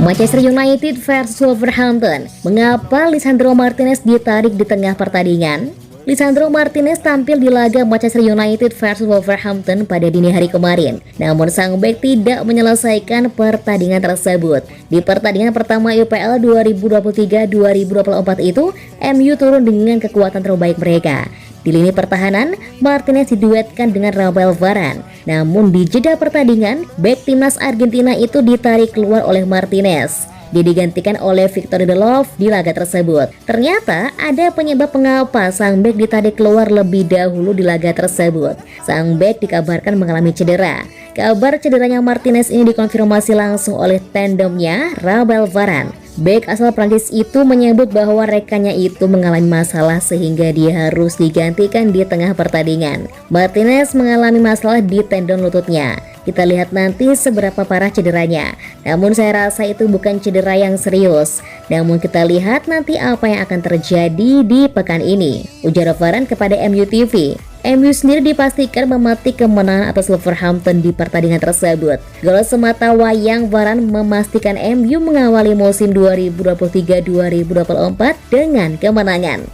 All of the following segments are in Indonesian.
Manchester United versus Wolverhampton. Mengapa Lisandro Martinez ditarik di tengah pertandingan? Lisandro Martinez tampil di laga Manchester United versus Wolverhampton pada dini hari kemarin. Namun sang bek tidak menyelesaikan pertandingan tersebut. Di pertandingan pertama UPL 2023-2024 itu, MU turun dengan kekuatan terbaik mereka. Di lini pertahanan, Martinez diduetkan dengan Rafael Varane. Namun di jeda pertandingan, bek timnas Argentina itu ditarik keluar oleh Martinez. Dia digantikan oleh Victor Lindelof di laga tersebut. Ternyata ada penyebab mengapa sang bek ditarik keluar lebih dahulu di laga tersebut. Sang bek dikabarkan mengalami cedera. Kabar cederanya Martinez ini dikonfirmasi langsung oleh tandemnya Rafael Varane. Bek asal Prancis itu menyebut bahwa rekannya itu mengalami masalah sehingga dia harus digantikan di tengah pertandingan. Martinez mengalami masalah di tendon lututnya. Kita lihat nanti seberapa parah cederanya. Namun saya rasa itu bukan cedera yang serius. Namun kita lihat nanti apa yang akan terjadi di pekan ini, ujar Varane kepada MU TV. MU sendiri dipastikan memetik kemenangan atas Wolverhampton di pertandingan tersebut. Gol semata wayang Varane memastikan MU mengawali musim 2023-2024 dengan kemenangan.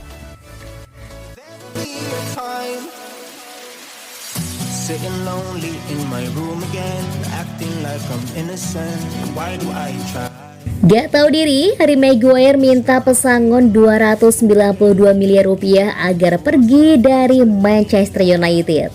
Gak tahu diri, Harry Maguire minta pesangon 292 miliar rupiah agar pergi dari Manchester United.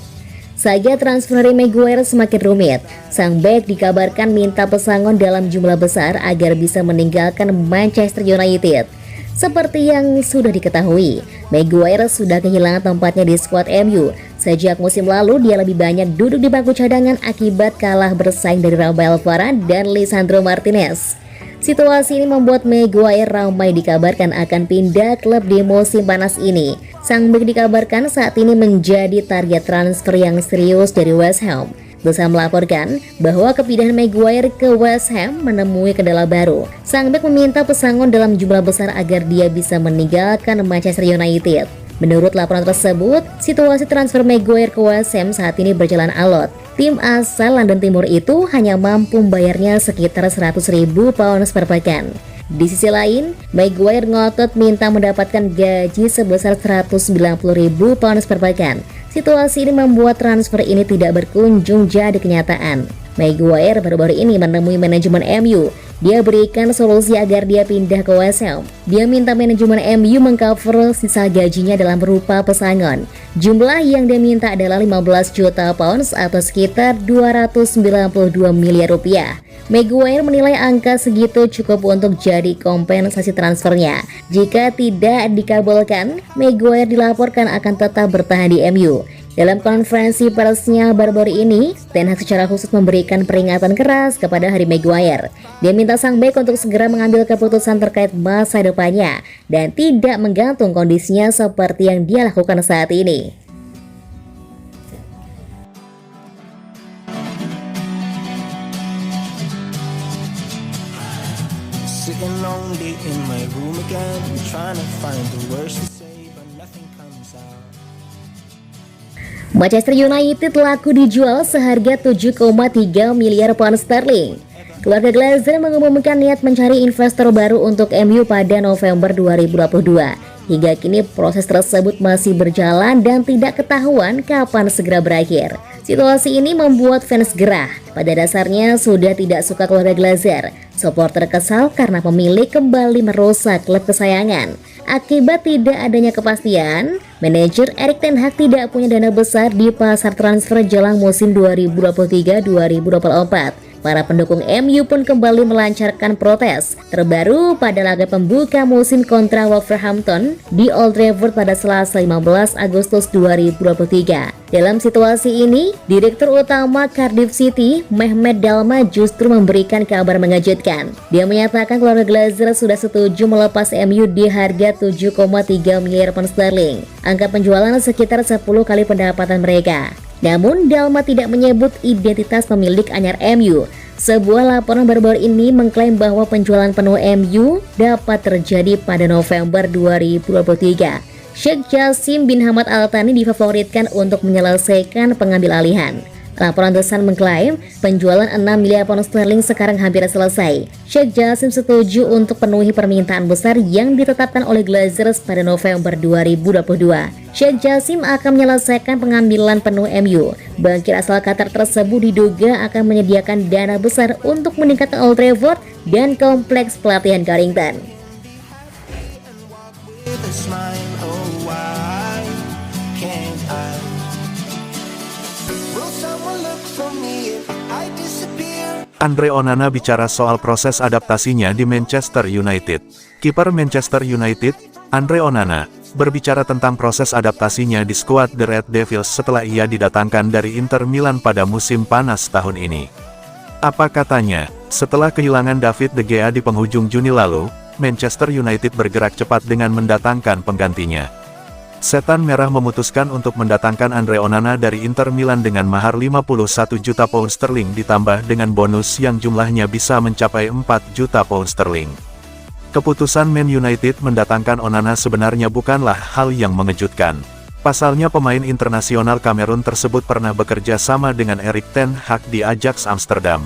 Saga transfer Harry Maguire semakin rumit. Sang bek dikabarkan minta pesangon dalam jumlah besar agar bisa meninggalkan Manchester United. Seperti yang sudah diketahui, Maguire sudah kehilangan tempatnya di skuad MU. Sejak musim lalu, dia lebih banyak duduk di bangku cadangan akibat kalah bersaing dari Rafael Varane dan Lisandro Martinez. Situasi ini membuat Maguire ramai dikabarkan akan pindah klub di musim panas ini. Sang bek dikabarkan saat ini menjadi target transfer yang serius dari West Ham. Bisa melaporkan bahwa kepindahan Maguire ke West Ham menemui kendala baru. Sang bek meminta pesangon dalam jumlah besar agar dia bisa meninggalkan Manchester United. Menurut laporan tersebut, situasi transfer Maguire ke West Ham saat ini berjalan alot. Tim asal London Timur itu hanya mampu membayarnya sekitar 100.000 pounds per pekan. Di sisi lain, Maguire ngotot minta mendapatkan gaji sebesar 190.000 pounds per pekan. Situasi ini membuat transfer ini tidak berkunjung jadi kenyataan. Maguire baru-baru ini menemui manajemen MU. Dia berikan solusi agar dia pindah ke West Ham. Dia minta manajemen MU mengcover sisa gajinya dalam berupa pesangon. Jumlah yang dia minta adalah 15 juta pounds atau sekitar 292 miliar rupiah. Maguire menilai angka segitu cukup untuk jadi kompensasi transfernya. Jika tidak dikabulkan, Maguire dilaporkan akan tetap bertahan di MU. Dalam konferensi persnya baru-baru ini, Ten Hag secara khusus memberikan peringatan keras kepada Harry Maguire. Dia minta sang bek untuk segera mengambil keputusan terkait masa depannya dan tidak menggantung kondisinya seperti yang dia lakukan saat ini. Sitting lonely in my room again, trying to find the words to say, but nothing comes out. Manchester United laku dijual seharga 7,3 miliar pound sterling. Keluarga Glazer mengumumkan niat mencari investor baru untuk MU pada November 2022. Hingga kini proses tersebut masih berjalan dan tidak ketahuan kapan segera berakhir. Situasi ini membuat fans gerah. Pada dasarnya sudah tidak suka keluarga Glazer. Supporter kesal karena pemilik kembali merusak klub kesayangan. Akibat tidak adanya kepastian, manajer Erik ten Hag tidak punya dana besar di pasar transfer jelang musim 2023-2024. Para pendukung MU pun kembali melancarkan protes, terbaru pada laga pembuka musim kontra Wolverhampton di Old Trafford pada Selasa 15 Agustus 2023. Dalam situasi ini, Direktur Utama Cardiff City, Mehmet Dalma justru memberikan kabar mengejutkan. Dia menyatakan keluarga Glazer sudah setuju melepas MU di harga 7,3 miliar pound sterling. Angka penjualan sekitar 10 kali pendapatan mereka. Namun Dalma tidak menyebut identitas pemilik anyar MU. Sebuah laporan baru-baru ini mengklaim bahwa penjualan penuh MU dapat terjadi pada November 2023. Sheikh Jassim bin Hamad Al Thani difavoritkan untuk menyelesaikan pengambil alihan. Laporan The Sun mengklaim penjualan 6 miliar pound sterling sekarang hampir selesai. Sheikh Jassim setuju untuk penuhi permintaan besar yang ditetapkan oleh Glazers pada November 2022. Sheikh Jassim akan menyelesaikan pengambilan penuh MU. Bankir asal Qatar tersebut diduga akan menyediakan dana besar untuk meningkatkan Old Trafford dan kompleks pelatihan Carrington. With a smile, oh why can't I? Will someone look for me if I disappear? Andre Onana bicara soal proses adaptasinya di Manchester United. Kiper Manchester United, Andre Onana, berbicara tentang proses adaptasinya di skuad The Red Devils setelah ia didatangkan dari Inter Milan pada musim panas tahun ini. Apa katanya? Setelah kehilangan David De Gea di penghujung Juni lalu, Manchester United bergerak cepat dengan mendatangkan penggantinya. Setan Merah memutuskan untuk mendatangkan Andre Onana dari Inter Milan dengan mahar 51 juta pound sterling ditambah dengan bonus yang jumlahnya bisa mencapai 4 juta pound sterling. Keputusan Man United mendatangkan Onana sebenarnya bukanlah hal yang mengejutkan. Pasalnya pemain internasional Kamerun tersebut pernah bekerja sama dengan Erik ten Hag di Ajax Amsterdam.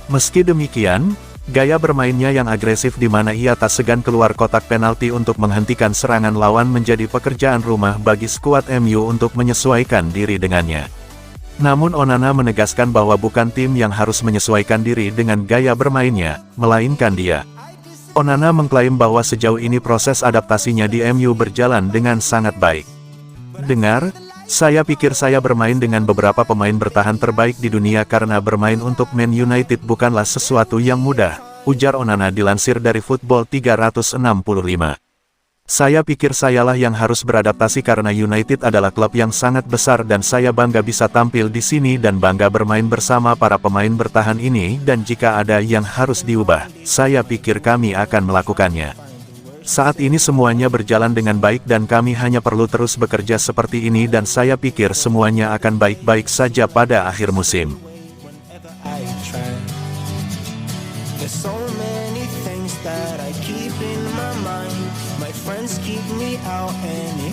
Meski demikian, gaya bermainnya yang agresif di mana ia tak segan keluar kotak penalti untuk menghentikan serangan lawan menjadi pekerjaan rumah bagi skuad MU untuk menyesuaikan diri dengannya. Namun Onana menegaskan bahwa bukan tim yang harus menyesuaikan diri dengan gaya bermainnya, melainkan dia. Onana mengklaim bahwa sejauh ini proses adaptasinya di MU berjalan dengan sangat baik. Dengar, saya pikir saya bermain dengan beberapa pemain bertahan terbaik di dunia karena bermain untuk Man United bukanlah sesuatu yang mudah, ujar Onana dilansir dari Football 365. Saya pikir sayalah yang harus beradaptasi karena United adalah klub yang sangat besar dan saya bangga bisa tampil di sini dan bangga bermain bersama para pemain bertahan ini dan jika ada yang harus diubah, saya pikir kami akan melakukannya. Saat ini semuanya berjalan dengan baik dan kami hanya perlu terus bekerja seperti ini dan saya pikir semuanya akan baik-baik saja pada akhir musim. Whenever I try, there's so many things that I keep in my mind. My friends keep me out and